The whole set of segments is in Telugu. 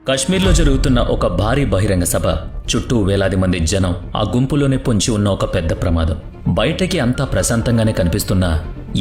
కశ్మీర్లో జరుగుతున్న ఒక భారీ బహిరంగ సభ చుట్టూ వేలాది మంది జనం ఆ గుంపులోనే పొంచి ఉన్న ఒక పెద్ద ప్రమాదం. బయటకి అంతా ప్రశాంతంగానే కనిపిస్తున్నా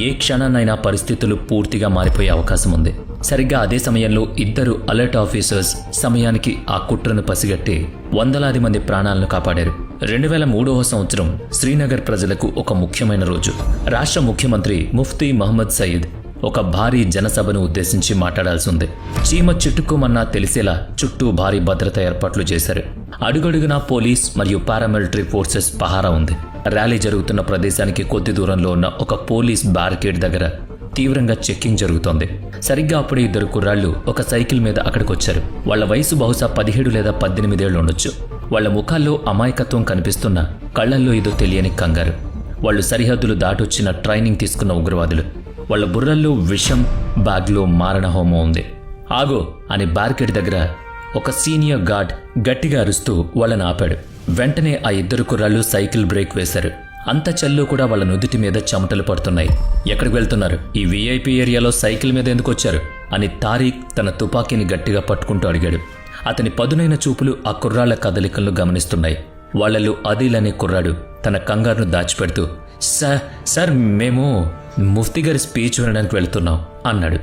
ఏ క్షణాన్నైనా పరిస్థితులు పూర్తిగా మారిపోయే అవకాశం ఉంది. సరిగ్గా అదే సమయంలో ఇద్దరు అలర్ట్ ఆఫీసర్స్ సమయానికి ఆ కుట్రను పసిగట్టి వందలాది మంది ప్రాణాలను కాపాడారు. 2003వ సంవత్సరం శ్రీనగర్ ప్రజలకు ఒక ముఖ్యమైన రోజు. రాష్ట్ర ముఖ్యమంత్రి ముఫ్తీ మహమ్మద్ సయీద్ ఒక భారీ జనసభను ఉద్దేశించి మాట్లాడాల్సి ఉంది. చీమ చిట్టుకోమన్నా తెలిసేలా చుట్టూ భారీ భద్రత ఏర్పాట్లు చేశారు. అడుగడుగునా పోలీస్ మరియు పారామిలిటరీ ఫోర్సెస్ పహారా ఉంది. ర్యాలీ జరుగుతున్న ప్రదేశానికి కొద్ది దూరంలో ఉన్న ఒక పోలీస్ బ్యారికేడ్ దగ్గర తీవ్రంగా చెక్కింగ్ జరుగుతోంది. సరిగ్గా అప్పుడే ఇద్దరు కుర్రాళ్లు ఒక సైకిల్ మీద అక్కడికొచ్చారు. వాళ్ల వయసు బహుశా 17 లేదా 18 ఏళ్లు ఉండొచ్చు. వాళ్ల ముఖాల్లో అమాయకత్వం కనిపిస్తున్న, కళ్లల్లో ఏదో తెలియని కంగారు. వాళ్లు సరిహద్దులు దాటొచ్చిన ట్రైనింగ్ తీసుకున్న ఉగ్రవాదులు. వాళ్ల బుర్రల్లో విషం, బ్యాగ్లో మారణహోమం ఉంది. ఆగో అని బ్యారికేడ్ దగ్గర ఒక సీనియర్ గార్డ్ గట్టిగా అరుస్తూ వాళ్ళని ఆపాడు. వెంటనే ఆ ఇద్దరు కుర్రాళ్ళు సైకిల్ బ్రేక్ వేశారు. అంత చల్లో కూడా వాళ్ళ నుదుటి మీద చెమటలు పడుతున్నాయి. ఎక్కడికి వెళ్తున్నారు? ఈ వీఐపీ ఏరియాలో సైకిల్ మీద ఎందుకు వచ్చారు అని తారీఖ్ తన తుపాకీని గట్టిగా పట్టుకుంటూ అడిగాడు. అతని పదునైన చూపులు ఆ కుర్రాళ్ల కదలికలను గమనిస్తున్నాయి. వాళ్లలో అదిల్ అనే కుర్రాడు తన కంగారును దాచిపెడుతూ సార్ మేము ముఫ్తీ గారి స్పీచ్ వినడానికి వెళ్తున్నాం అన్నాడు.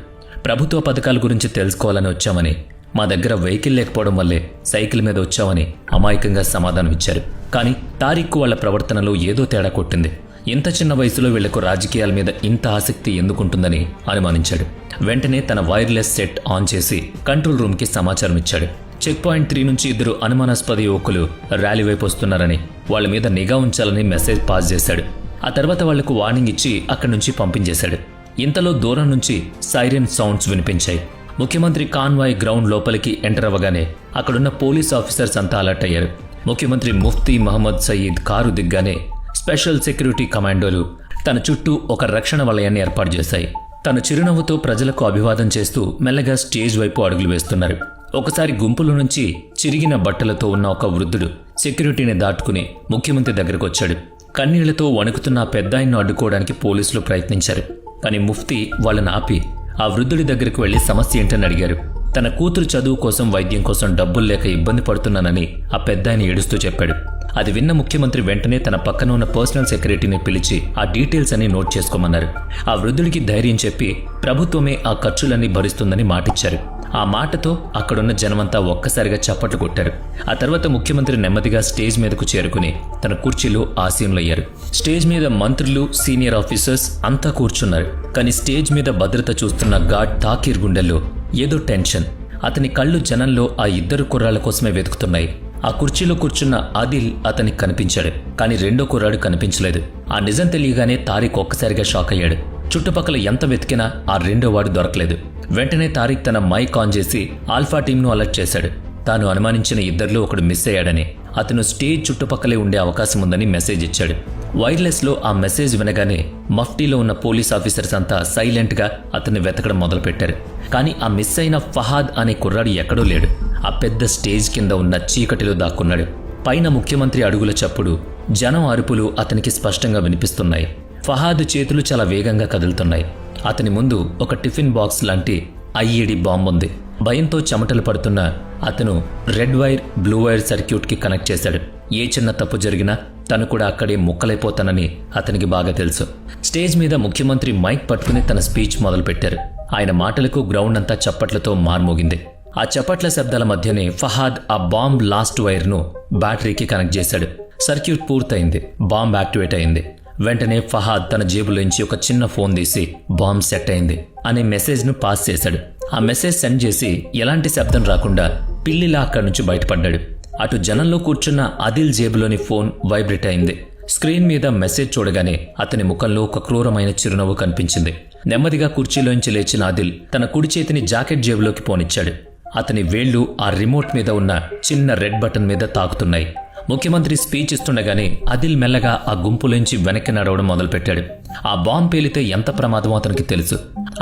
ప్రభుత్వ పథకాల గురించి తెలుసుకోవాలని వచ్చామని, మా దగ్గర వెహికల్ లేకపోవడం వల్లే సైకిల్ మీద వచ్చామని అమాయకంగా సమాధానం ఇచ్చారు. కానీ తారీఖు వాళ్ల ప్రవర్తనలో ఏదో తేడా కొట్టింది. ఇంత చిన్న వయసులో వీళ్లకు రాజకీయాల మీద ఇంత ఆసక్తి ఎందుకుంటుందని అనుమానించాడు. వెంటనే తన వైర్లెస్ సెట్ ఆన్ చేసి కంట్రోల్ రూమ్కి సమాచారం ఇచ్చాడు. చెక్ పాయింట్ 3 నుంచి ఇద్దరు అనుమానాస్పద యువకులు ర్యాలీ వైపు వస్తున్నారని, వాళ్ల మీద నిఘా ఉంచాలని మెసేజ్ పాస్ చేశాడు. ఆ తర్వాత వాళ్లకు వార్నింగ్ ఇచ్చి అక్కడి నుంచి పంపించేశాడు. ఇంతలో దూరం నుంచి సైరన్ సౌండ్స్ వినిపించాయి. ముఖ్యమంత్రి కాన్వాయ్ గ్రౌండ్ లోపలికి ఎంటర్ అవ్వగానే అక్కడున్న పోలీస్ ఆఫీసర్స్ అంతా అలర్ట్ అయ్యారు. ముఖ్యమంత్రి ముఫ్తీ మహమ్మద్ సయీద్ కారు దిగ్గానే స్పెషల్ సెక్యూరిటీ కమాండోలు తన చుట్టూ ఒక రక్షణ వలయాన్ని ఏర్పాటు చేశాయి. తన చిరునవ్వుతో ప్రజలకు అభివాదం చేస్తూ మెల్లగా స్టేజ్ వైపు అడుగులు వేస్తున్నారు. ఒకసారి గుంపుల నుంచి చిరిగిన బట్టలతో ఉన్న ఒక వృద్ధుడు సెక్యూరిటీని దాటుకుని ముఖ్యమంత్రి దగ్గరకు వచ్చాడు. కన్నీళ్లతో వణుకుతున్న పెద్దాయన్ను అడ్డుకోవడానికి పోలీసులు ప్రయత్నించారు. కానీ ముఫ్తీ వాళ్ళని ఆపి ఆ వృద్ధుడి దగ్గరకు వెళ్లి సమస్య ఏంటని అడిగారు. తన కూతురు చదువు కోసం, వైద్యం కోసం డబ్బులు లేక ఇబ్బంది పడుతున్నానని ఆ పెద్దాయన ఏడుస్తూ చెప్పాడు. అది విన్న ముఖ్యమంత్రి వెంటనే తన పక్కన ఉన్న పర్సనల్ సెక్రటరీని పిలిచి ఆ డీటెయిల్స్ అన్ని నోట్ చేసుకోమన్నారు. ఆ వృద్ధుడికి ధైర్యం చెప్పి ప్రభుత్వమే ఆ ఖర్చులన్నీ భరిస్తుందని మాటిచ్చారు. ఆ మాటతో అక్కడున్న జనమంతా ఒక్కసారిగా చప్పట్లు కొట్టారు. ఆ తర్వాత ముఖ్యమంత్రి నెమ్మదిగా స్టేజ్ మీదకు చేరుకుని తన కుర్చీలో ఆసీనులయ్యారు. స్టేజ్ మీద మంత్రులు, సీనియర్ ఆఫీసర్స్ అంతా కూర్చున్నారు. కానీ స్టేజ్ మీద భద్రత చూస్తున్న గార్డ్ తాకీర్ గుండెల్లో ఏదో టెన్షన్. అతని కళ్ళు జనంలో ఆ ఇద్దరు కుర్రాళ్ల కోసమే వెతుకుతున్నాయి. ఆ కుర్చీలో కూర్చున్న ఆదిల్ అతనికి కనిపించాడు. కానీ రెండో కుర్రాడు కనిపించలేదు. ఆ నిజం తెలియగానే తారీఖ్ ఒక్కసారిగా షాక్ అయ్యాడు. చుట్టుపక్కల ఎంత వెతికినా ఆ రెండో వాడు దొరకలేదు. వెంటనే తారీఖ్ తన మైక్ ఆన్ చేసి ఆల్ఫా టీంను అలర్ట్ చేశాడు. తాను అనుమానించిన ఇద్దరిలో ఒకడు మిస్ అయ్యాడని, అతను స్టేజ్ చుట్టుపక్కలే ఉండే అవకాశం ఉందని మెసేజ్ ఇచ్చాడు. వైర్లెస్లో ఆ మెసేజ్ వినగానే మఫ్టీలో ఉన్న పోలీస్ ఆఫీసర్స్ అంతా సైలెంట్గా అతన్ని వెతకడం మొదలుపెట్టారు. కానీ ఆ మిస్ అయిన ఫహాద్ అనే కుర్రాడు ఎక్కడో లేడు. ఆ పెద్ద స్టేజ్ కింద ఉన్న చీకటిలో దాక్కున్నాడు. పైన ముఖ్యమంత్రి అడుగుల చప్పుడు, జనం అరుపులు అతనికి స్పష్టంగా వినిపిస్తున్నాయి. ఫహాద్ చేతులు చాలా వేగంగా కదులుతున్నాయి. అతని ముందు ఒక టిఫిన్ బాక్స్ లాంటి ఐఈడీ బాంబు ఉంది. భయంతో చెమటలు పడుతున్న అతను రెడ్ వైర్, బ్లూ వైర్ సర్క్యూట్కి కనెక్ట్ చేశాడు. ఏ చిన్న తప్పు జరిగినా తను కూడా అక్కడే ముక్కలైపోతానని అతనికి బాగా తెలుసు. స్టేజ్ మీద ముఖ్యమంత్రి మైక్ పట్టుకుని తన స్పీచ్ మొదలుపెట్టారు. ఆయన మాటలకు గ్రౌండ్ అంతా చప్పట్లతో మార్మోగింది. ఆ చప్పట్ల శబ్దాల మధ్యనే ఫహాద్ ఆ బాంబ్ లాస్ట్ వైర్ను బ్యాటరీకి కనెక్ట్ చేశాడు. సర్క్యూట్ పూర్తయింది. బాంబ్ యాక్టివేట్ అయింది. వెంటనే ఫహాద్ తన జేబులోంచి ఒక చిన్న ఫోన్ తీసి బాంబ్ సెట్ అయింది అనే మెసేజ్ను పాస్ చేశాడు. ఆ మెసేజ్ సెండ్ చేసి ఎలాంటి శబ్దం రాకుండా పిల్లిలా అక్కడి నుంచి బయటపడ్డాడు. అటు జనంలో కూర్చున్న ఆదిల్ జేబులోని ఫోన్ వైబ్రేట్ అయింది. స్క్రీన్ మీద మెసేజ్ చూడగానే అతని ముఖంలో ఒక క్రూరమైన చిరునవ్వు కనిపించింది. నెమ్మదిగా కుర్చీలోంచి లేచిన ఆదిల్ తన కుడి చేతిని జాకెట్ జేబులోకి పోనిచ్చాడు. అతని వేళ్లు ఆ రిమోట్ మీద ఉన్న చిన్న రెడ్ బటన్ మీద తాకుతున్నాయి. ముఖ్యమంత్రి స్పీచ్ ఇస్తుండగానే ఆదిల్ మెల్లగా ఆ గుంపులోంచి వెనక్కి నడవడం మొదలుపెట్టాడు. ఆ బాంబు పేలితే ఎంత ప్రమాదమో అతనికి తెలుసు.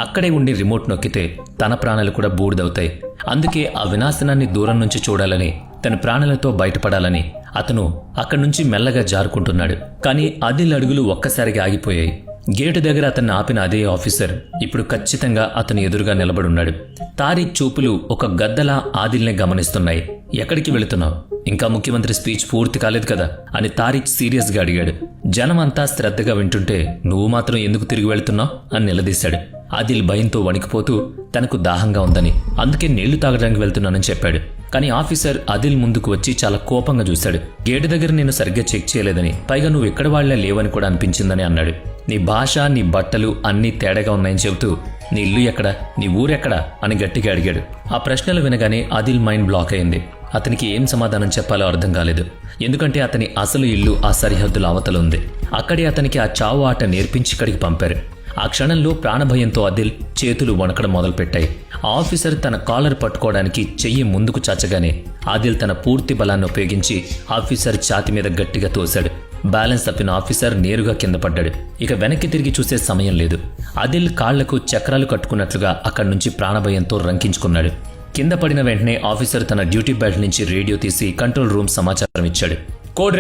అక్కడే ఉండి రిమోట్ నొక్కితే తన ప్రాణాలు కూడా బూడిదవుతాయి. అందుకే ఆ వినాశనాన్ని దూరం నుంచి చూడాలని, తన ప్రాణాలతో బయటపడాలని అతను అక్కడి నుంచి మెల్లగా జారుకుంటున్నాడు. కానీ ఆదిల్ అడుగులు ఒక్కసారిగా ఆగిపోయాయి. గేటు దగ్గర అతన్ని ఆపిన అదే ఆఫీసర్ ఇప్పుడు ఖచ్చితంగా అతని ఎదురుగా నిలబడున్నాడు. తారిక్ చూపులు ఒక గద్దలా ఆదిల్నే గమనిస్తున్నాయి. ఎక్కడికి వెళుతున్నావు? ఇంకా ముఖ్యమంత్రి స్పీచ్ పూర్తి కాలేదు కదా అని తారిక్ సీరియస్గా అడిగాడు. జనమంతా శ్రద్ధగా వింటుంటే నువ్వు మాత్రం ఎందుకు తిరిగి వెళుతున్నావు అని నిలదీశాడు. ఆదిల్ భయంతో వణికిపోతూ తనకు దాహంగా ఉందని, అందుకే నీళ్లు తాగడానికి వెళ్తున్నానని చెప్పాడు. కానీ ఆఫీసర్ ఆదిల్ ముందుకు వచ్చి చాలా కోపంగా చూశాడు. గేటు దగ్గర నేను సరిగ్గా చెక్ చేయలేదని, పైగా నువ్వు ఎక్కడ వాళ్లే లేవని కూడా అనిపించిందని అన్నాడు. నీ భాష, నీ బట్టలు అన్నీ తేడాగా ఉన్నాయని చెబుతూ నీ ఇల్లు ఎక్కడ, నీ ఊరెక్కడా అని గట్టిగా అడిగాడు. ఆ ప్రశ్నలు వినగానే ఆదిల్ మైండ్ బ్లాక్ అయింది. అతనికి ఏం సమాధానం చెప్పాలో అర్థం కాలేదు. ఎందుకంటే అతని అసలు ఇల్లు ఆ సరిహద్దుల అవతల ఉంది. అక్కడే అతనికి ఆ చావు ఆట నేర్పించి ఇక్కడికి పంపారు. ఆ క్షణంలో ప్రాణభయంతో ఆదిల్ చేతులు వణకడం మొదలుపెట్టాయి. ఆ ఆఫీసర్ తన కాలర్ పట్టుకోవడానికి చెయ్యి ముందుకు చాచగానే ఆదిల్ తన పూర్తి బలాన్ని ఉపయోగించి ఆఫీసర్ ఛాతి మీద గట్టిగా తోశాడు. బ్యాలెన్స్ తప్పిన ఆఫీసర్ నేరుగా కింద పడ్డాడు. ఇక వెనక్కి తిరిగి చూసే సమయం లేదు. ఆదిల్ కాళ్లకు చక్రాలు కట్టుకున్నట్లుగా అక్కడి నుంచి ప్రాణభయంతో రంకించుకున్నాడు. కింద పడిన వెంటనే ఆఫీసర్ తన డ్యూటీ బెల్ట్ నుంచి రేడియో తీసి కంట్రోల్ రూమ్ సమాచారం ఇచ్చాడు. కోడ్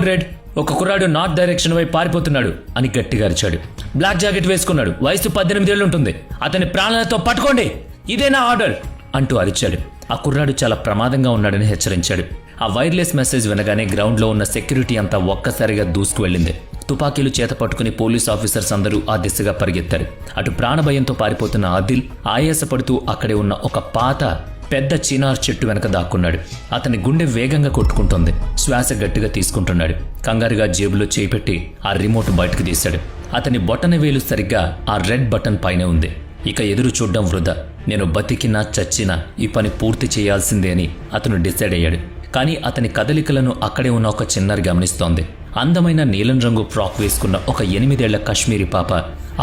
రెడ్, ఒక కుర్రాడు నార్త్ డైరెక్షన్ వైపు పారిపోతున్నాడు అని గట్టిగా అరిచాడు. బ్లాక్ జాకెట్ వేసుకున్నాడు, వయసు 18 ఏళ్ళు ఉంటుంది, అతని ప్రాణాలతో పట్టుకోండి, ఇదేనా ఆర్డర్ అంటూ అరిచాడు. ఆ కుర్రాడు చాలా ప్రమాదంగా ఉన్నాడని హెచ్చరించాడు. ఆ వైర్లెస్ మెసేజ్ వినగానే గ్రౌండ్లో ఉన్న సెక్యూరిటీ అంతా ఒక్కసారిగా దూసుకు వెళ్ళింది. తుపాకీలు చేత పట్టుకుని పోలీస్ ఆఫీసర్స్ అందరూ ఆ దిశగా పరిగెత్తారు. అటు ప్రాణభయంతో పారిపోతున్న ఆదిల్ ఆయాసపడుతూ అక్కడే ఉన్న ఒక పాత పెద్ద చినార్ చెట్టు వెనక దాక్కున్నాడు. అతని గుండె వేగంగా కొట్టుకుంటోంది. శ్వాస గట్టిగా తీసుకుంటున్నాడు. కంగారుగా జేబులో చేయిపెట్టి ఆ రిమోట్ బయటకు తీశాడు. అతని బొటన వేలు సరిగ్గా ఆ రెడ్ బటన్ పైనే ఉంది. ఇక ఎదురు చూడ్డం వృధా, నేను బతికినా చచ్చినా ఈ పని పూర్తి చేయాల్సిందే అని అతను డిసైడ్ అయ్యాడు. కానీ అతని కదలికలను అక్కడే ఉన్న ఒక చిన్నారి గమనిస్తోంది. అందమైన నీలం రంగు ఫ్రాక్ వేసుకున్న ఒక 8 ఏళ్ల కశ్మీరీ పాప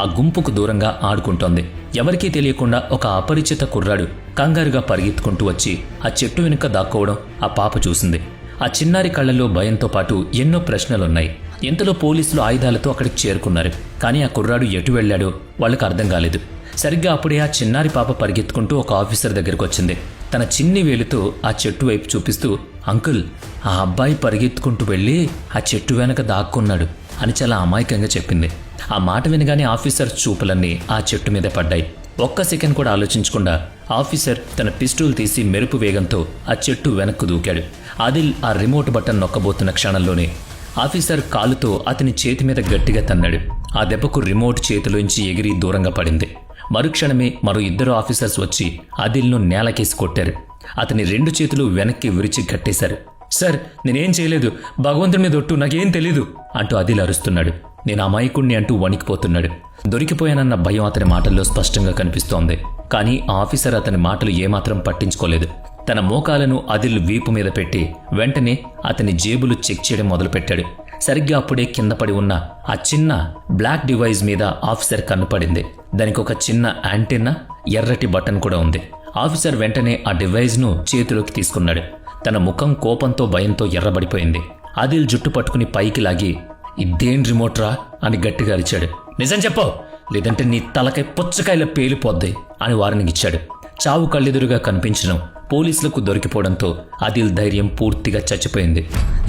ఆ గుంపుకు దూరంగా ఆడుకుంటోంది. ఎవరికీ తెలియకుండా ఒక అపరిచిత కుర్రాడు కంగారుగా పరిగెత్తుకుంటూ వచ్చి ఆ చెట్టు వెనుక దాక్కోవడం ఆ పాప చూసింది. ఆ చిన్నారి కళ్లలో భయంతో పాటు ఎన్నో ప్రశ్నలున్నాయి. ఇంతలో పోలీసులు ఆయుధాలతో అక్కడికి చేరుకున్నారు. కానీ ఆ కుర్రాడు ఎటు వెళ్లాడో వాళ్లకు అర్థం కాలేదు. సరిగ్గా అప్పుడే ఆ చిన్నారి పాప పరిగెత్తుకుంటూ ఒక ఆఫీసర్ దగ్గరకు వచ్చింది. తన చిన్ని వేలుతో ఆ చెట్టు వైపు చూపిస్తూ, అంకుల్, ఆ అబ్బాయి పరిగెత్తుకుంటూ వెళ్ళి ఆ చెట్టు వెనక దాక్కున్నాడు అని చాలా అమాయకంగా చెప్పింది. ఆ మాట వినగానే ఆఫీసర్ చూపులన్నీ ఆ చెట్టు మీద పడ్డాయి. ఒక్క సెకండ్ కూడా ఆలోచించకుండా ఆఫీసర్ తన పిస్టూల్ తీసి మెరుపు వేగంతో ఆ చెట్టు వెనక్కు దూకాడు. ఆదిల్ ఆ రిమోట్ బటన్ నొక్కబోతున్న క్షణంలోనే ఆఫీసర్ కాలుతో అతని చేతి మీద గట్టిగా తన్నాడు. ఆ దెబ్బకు రిమోట్ చేతిలోంచి ఎగిరి దూరంగా పడింది. మరుక్షణమే మరో 2 ఆఫీసర్స్ వచ్చి ఆదిల్ను నేలకేసి కొట్టారు. అతని 2 చేతులు వెనక్కి విరిచి కట్టేశారు. సార్, నేనేం చేయలేదు, భగవంతుడి మీద ఒట్టు, నాకేం తెలీదు అంటూ ఆదిల్ అరుస్తున్నాడు. నేను అమాయకుణ్ణి అంటూ వణికిపోతున్నాడు. దొరికిపోయానన్న భయం అతని మాటల్లో స్పష్టంగా కనిపిస్తోంది. కానీ ఆ ఆఫీసర్ అతని మాటలు ఏమాత్రం పట్టించుకోలేదు. తన మోకాలను ఆదిల్ వీపు మీద పెట్టి వెంటనే అతని జేబులు చెక్ చేయడం మొదలుపెట్టాడు. సరిగ్గా అప్పుడే కింద పడి ఉన్న ఆ చిన్న బ్లాక్ డివైస్ మీద ఆఫీసర్ కన్నుపడింది. దానికి ఒక చిన్న యాంటెన్నా, ఎర్రటి బటన్ కూడా ఉంది. ఆఫీసర్ వెంటనే ఆ డివైజ్ను చేతిలోకి తీసుకున్నాడు. తన ముఖం కోపంతో భయంతో ఎర్రబడిపోయింది. ఆదిల్ జుట్టు పట్టుకుని పైకి లాగి, ఇదేం రిమోట్రా అని గట్టిగా అరిచాడు. నిజం చెప్పు, లేదంటే నీ తలకై పుచ్చకాయల పేలిపోద్ది అని వార్నింగ్ ఇచ్చాడు. చావు కళ్ళెదురుగా కనిపించడం, పోలీసులకు దొరికిపోవడంతో ఆదిల్ ధైర్యం పూర్తిగా చచ్చిపోయింది.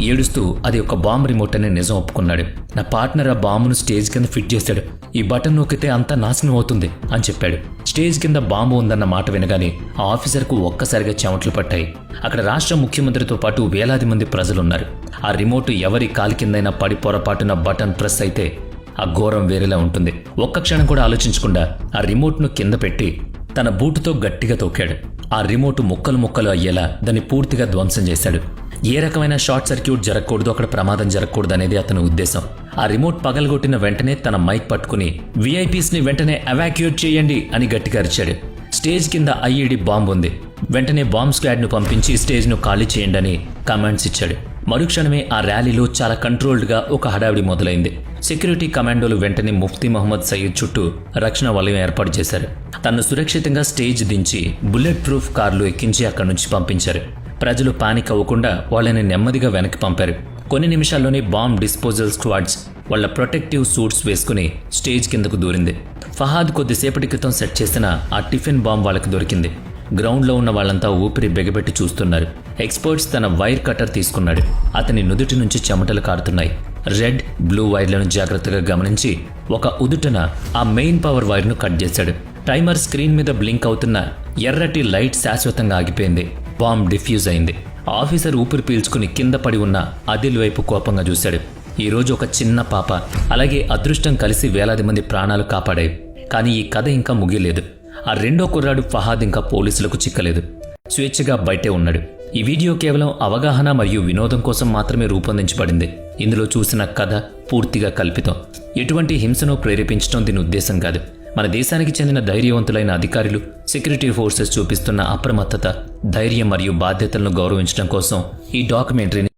ఏడుస్తూ అది ఒక బాంబ్ రిమోట్ అని నిజం ఒప్పుకున్నాడు. నా పార్ట్నర్ ఆ బాంబును స్టేజ్ కింద ఫిట్ చేశాడు, ఈ బటన్ నొక్కితే అంతా నాశనం అవుతుంది అని చెప్పాడు. స్టేజ్ కింద బాంబు ఉందన్న మాట వినగానే ఆ ఆఫీసర్కు ఒక్కసారిగా చెమటలు పట్టాయి. అక్కడ రాష్ట్ర ముఖ్యమంత్రితో పాటు వేలాది మంది ప్రజలున్నారు. ఆ రిమోట్ ఎవరి కాలి కిందైనా పడి పొరపాటున బటన్ ప్రెస్ అయితే ఆ ఘోరం వేరేలా ఉంటుంది. ఒక్క క్షణం కూడా ఆలోచించకుండా ఆ రిమోట్ను కింద పెట్టి తన బూటుతో గట్టిగా తొక్కాడు. ఆ రిమోట్ ముక్కలు ముక్కలు అయ్యేలా దాన్ని పూర్తిగా ధ్వంసం చేశాడు. ఏ రకమైన షార్ట్ సర్క్యూట్ జరగకూడదు, అక్కడ ప్రమాదం జరగకూడదు అనేది అతని ఉద్దేశం. ఆ రిమోట్ పగలగొట్టిన వెంటనే తన మైక్ పట్టుకుని విఐపీస్ని వెంటనే ఎవాక్యుయేట్ చేయండి అని గట్టిగా అరిచాడు. స్టేజ్ కింద ఐఈడీ బాంబు ఉంది, వెంటనే బాంబ్ స్క్వాడ్ను పంపించి స్టేజ్ను ఖాళీ చేయండి అని కమాండ్స్ ఇచ్చాడు. మరుక్షణమే ఆ ర్యాలీలో చాలా కంట్రోల్డ్గా ఒక హడావిడి మొదలైంది. సెక్యూరిటీ కమాండోలు వెంటనే ముఫ్తీ మహమ్మద్ సయీద్ చుట్టూ రక్షణ వలయం ఏర్పాటు చేశారు. తనను సురక్షితంగా స్టేజ్ దించి బుల్లెట్ ప్రూఫ్ కార్లు ఎక్కించి అక్కడి నుంచి పంపించారు. ప్రజలు పానిక్ అవ్వకుండా వాళ్ళని నెమ్మదిగా వెనక్కి పంపారు. కొన్ని నిమిషాల్లోనే బాంబ్ డిస్పోజల్ స్క్వాడ్స్ వాళ్ళ ప్రొటెక్టివ్ సూట్స్ వేసుకుని స్టేజ్ కిందకు దూరింది. ఫహాద్ కొద్దిసేపటి క్రితం సెట్ చేసిన ఆ టిఫిన్ బాంబ్ వాళ్ళకి దొరికింది. గ్రౌండ్లో ఉన్న వాళ్ళంతా ఊపిరి బెగబెట్టి చూస్తున్నారు. ఎక్స్పర్ట్స్ తన వైర్ కటర్ తీసుకున్నాడు. అతని నుదుటి నుంచి చెమటలు కారుతున్నాయి. రెడ్, బ్లూ వైర్లను జాగ్రత్తగా గమనించి ఒక ఉదుటన ఆ మెయిన్ పవర్ వైర్ను కట్ చేశాడు. టైమర్ స్క్రీన్ మీద బ్లింక్ అవుతున్న ఎర్రటి లైట్ శాశ్వతంగా ఆగిపోయింది. బాంబ్ డిఫ్యూజ్ అయింది. ఆఫీసర్ ఊపిరి పీల్చుకుని కింద పడి ఉన్న అదిల్ వైపు కోపంగా చూశాడు. ఈరోజు ఒక చిన్న పాప అలాగే అదృష్టం కలిసి వేలాది మంది ప్రాణాలు కాపాడాయి. కానీ ఈ కథ ఇంకా ముగియలేదు. ఆ రెండో కుర్రాడు ఫహాద్ ఇంకా పోలీసులకు చిక్కలేదు. స్వేచ్ఛగా బయటే ఉన్నాడు. ఈ వీడియో కేవలం అవగాహన మరియు వినోదం కోసం మాత్రమే రూపొందించబడింది. ఇందులో చూసిన కథ పూర్తిగా కల్పితం. ఎటువంటి హింసను ప్రేరేపించడం దీని ఉద్దేశం కాదు. మన దేశానికి చెందిన ధైర్యవంతులైన అధికారులు, సెక్యూరిటీ ఫోర్సెస్ చూపిస్తున్న అప్రమత్తత, ధైర్యం మరియు బాధ్యతలను గౌరవించడం కోసం ఈ డాక్యుమెంటరీని